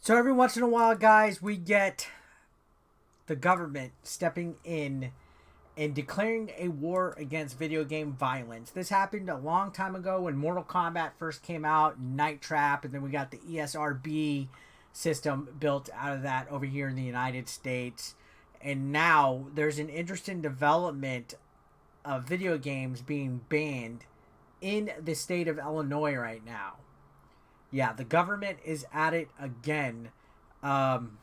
So every once in a while, guys, we get the government stepping in and declaring a war against video game violence. This happened a long time ago when Mortal Kombat first came out, Night Trap, and then we got the ESRB system built out of that over here in the United States. And now there's an interesting development of video games being banned in the state of Illinois right now. Yeah, the government is at it again. Um,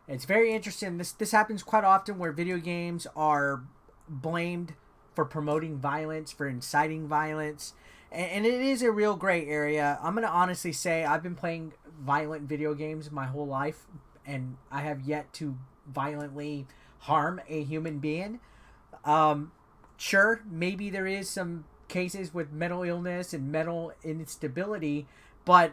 it's very interesting. This happens quite often where video games are blamed for promoting violence, for inciting violence, and it is a real gray area. I'm gonna honestly say I've been playing violent video games my whole life, and I have yet to violently harm a human being. Um, sure, maybe there is some cases with mental illness and mental instability, but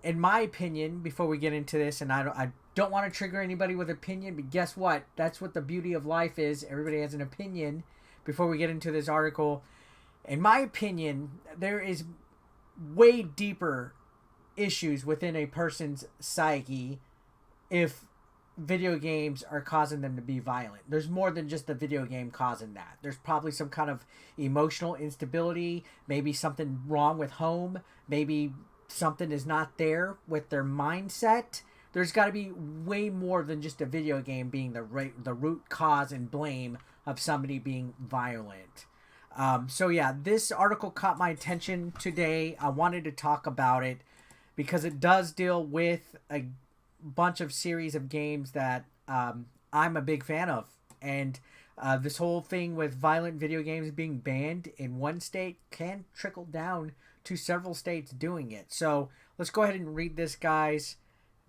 in my opinion, before we get into this, and I don't want to trigger anybody with opinion, but guess what? That's what the beauty of life is. Everybody has an opinion. Before we get into this article, in my opinion, there is way deeper issues within a person's psyche if video games are causing them to be violent. There's more than just the video game causing that. There's probably some kind of emotional instability, maybe something wrong with home, maybe something is not there with their mindset. There's got to be way more than just a video game being the root cause and blame of somebody being violent. So yeah, this article caught my attention today. I wanted to talk about it because it does deal with a bunch of series of games that I'm a big fan of. And this whole thing with violent video games being banned in one state can trickle down to several states doing it. So let's go ahead and read this, guys.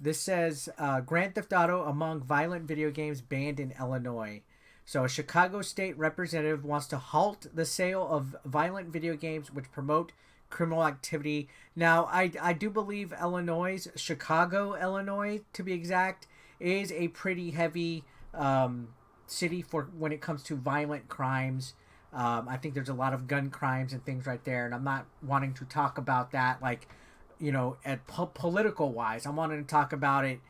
This says Grand Theft Auto among violent video games banned in Illinois. So a Chicago state representative wants to halt the sale of violent video games which promote criminal activity. Now, I do believe Chicago, Illinois, to be exact, is a pretty heavy city for when it comes to violent crimes. I think there's a lot of gun crimes and things right there, and I'm not wanting to talk about that like, at political wise. I'm wanting to talk about it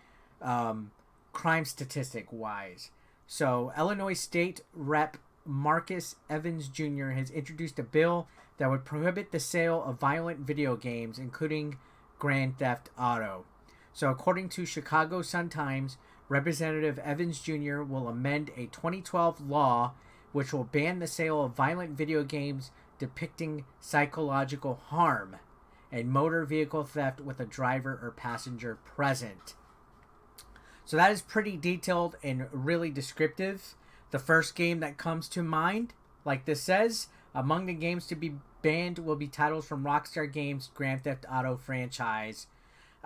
crime statistic wise. So Illinois State Rep Marcus Evans Jr. has introduced a bill that would prohibit the sale of violent video games, including Grand Theft Auto. So according to Chicago Sun-Times, Representative Evans Jr. will amend a 2012 law which will ban the sale of violent video games depicting psychological harm and motor vehicle theft with a driver or passenger present. So that is pretty detailed and really descriptive. The first game that comes to mind, like this says, among the games to be banned will be titles from Rockstar Games' Grand Theft Auto franchise.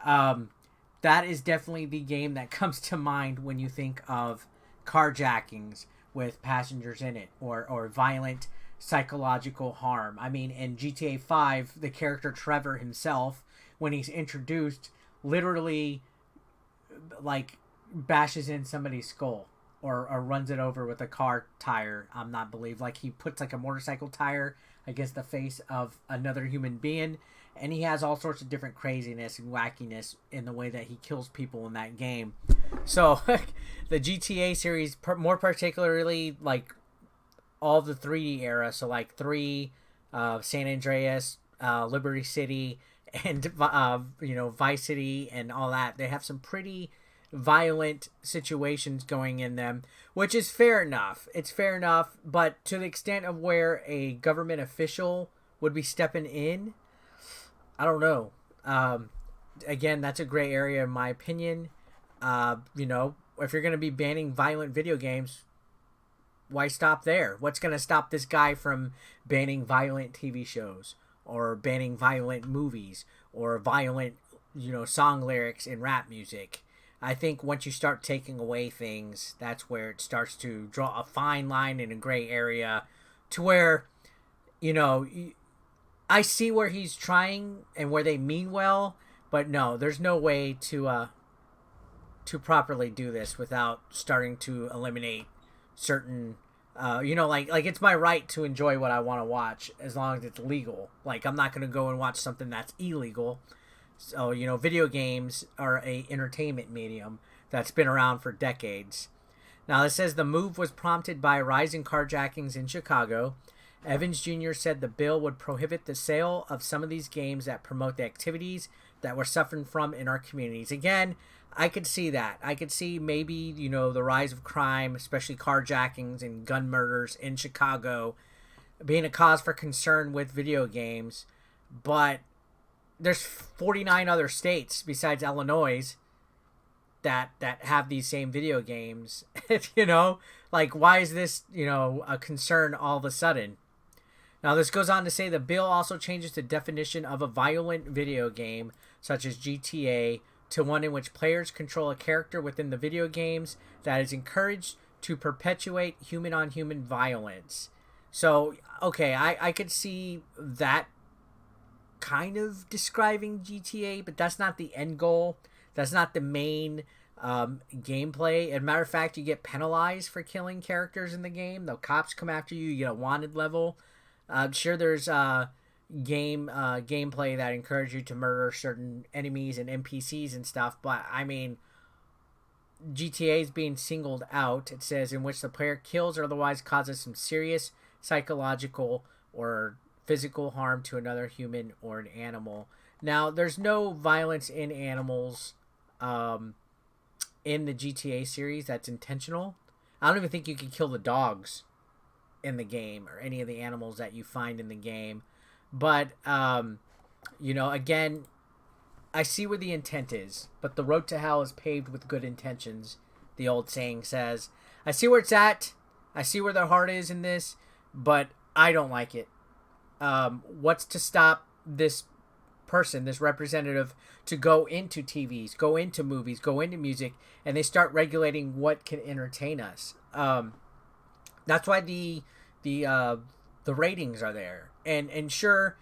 That is definitely the game that comes to mind when you think of carjackings with passengers in it, or violent psychological harm. I mean, in GTA 5, the character Trevor himself, when he's introduced, literally like bashes in somebody's skull or runs it over with a car tire. I'm not believe like he puts like a motorcycle tire against the face of another human being, and he has all sorts of different craziness and wackiness in the way that he kills people in that game. So the GTA series, more particularly like all the 3D era, so like 3, San Andreas, Liberty City, and Vice City and all that, they have some pretty violent situations going in them, which is fair enough. It's fair enough, but to the extent of where a government official would be stepping in, I don't know. Again, that's a gray area in my opinion. If you're going to be banning violent video games, why stop there? What's going to stop this guy from banning violent TV shows or banning violent movies or violent, song lyrics in rap music? I think once you start taking away things, that's where it starts to draw a fine line in a gray area to where, I see where he's trying and where they mean well, but no, there's no way to properly do this without starting to eliminate certain, like it's my right to enjoy what I want to watch as long as it's legal. Like, I'm not going to go and watch something that's illegal. So, video games are a entertainment medium that's been around for decades. Now, it says the move was prompted by rising carjackings in Chicago. Evans Jr. said the bill would prohibit the sale of some of these games that promote the activities that we're suffering from in our communities. Again, I could see that. I could see maybe, the rise of crime, especially carjackings and gun murders in Chicago, being a cause for concern with video games. But there's 49 other states besides Illinois that have these same video games. Like, why is this, a concern all of a sudden? Now, this goes on to say the bill also changes the definition of a violent video game, such as GTA, to one in which players control a character within the video games that is encouraged to perpetuate human-on-human violence. So, okay, I could see that kind of describing GTA, but that's not the end goal. That's not the main gameplay. As a matter of fact, you get penalized for killing characters in the game. The cops come after you. You get a wanted level. I'm sure there's gameplay that encourages you to murder certain enemies and NPCs and stuff, but I mean, GTA is being singled out. It says in which the player kills or otherwise causes some serious psychological or physical harm to another human or an animal. Now, there's no violence in animals in the GTA series that's intentional. I don't even think you can kill the dogs in the game or any of the animals that you find in the game. But, again, I see where the intent is, but the road to hell is paved with good intentions, the old saying says. I see where it's at. I see where their heart is in this, but I don't like it. What's to stop this person, this representative, to go into TVs, go into movies, go into music, and they start regulating what can entertain us? That's why the ratings are there. And sure,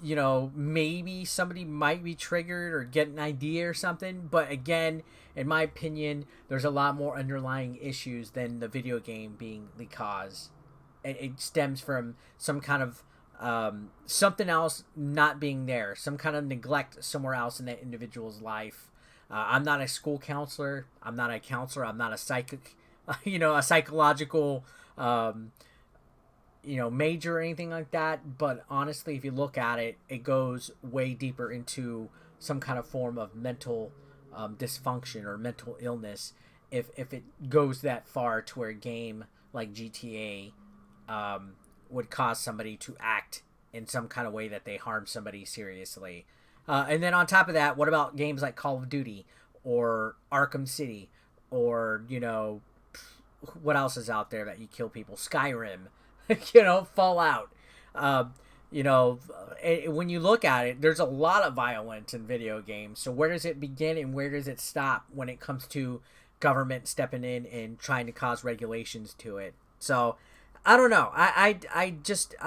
maybe somebody might be triggered or get an idea or something, but again, in my opinion, there's a lot more underlying issues than the video game being the cause. It stems from some kind of something else not being there, some kind of neglect somewhere else in that individual's life. I'm not a school counselor. I'm not a counselor. I'm not a psychic, a psychological, major or anything like that. But honestly, if you look at it, it goes way deeper into some kind of form of mental dysfunction or mental illness. If it goes that far to where a game like GTA would cause somebody to act in some kind of way that they harm somebody seriously. And then on top of that, what about games like Call of Duty or Arkham City or, what else is out there that you kill people? Skyrim, Fallout. When you look at it, there's a lot of violence in video games. So where does it begin and where does it stop when it comes to government stepping in and trying to cause regulations to it? So I don't know. I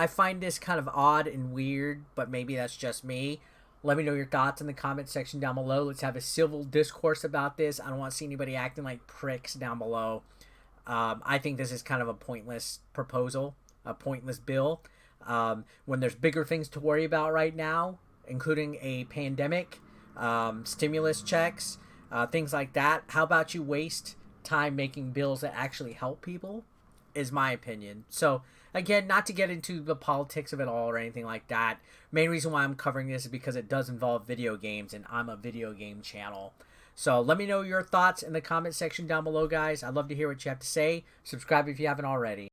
find this kind of odd and weird, but maybe that's just me. Let me know your thoughts in the comment section down below. Let's have a civil discourse about this. I don't want to see anybody acting like pricks down below. I think this is kind of a pointless proposal, a pointless bill. When there's bigger things to worry about right now, including a pandemic, stimulus checks, things like that. How about you waste time making bills that actually help people? Is my opinion. So again, not to get into the politics of it all or anything like that. Main reason why I'm covering this is because it does involve video games and I'm a video game channel. So let me know your thoughts in the comment section down below, guys. I'd love to hear what you have to say. Subscribe if you haven't already.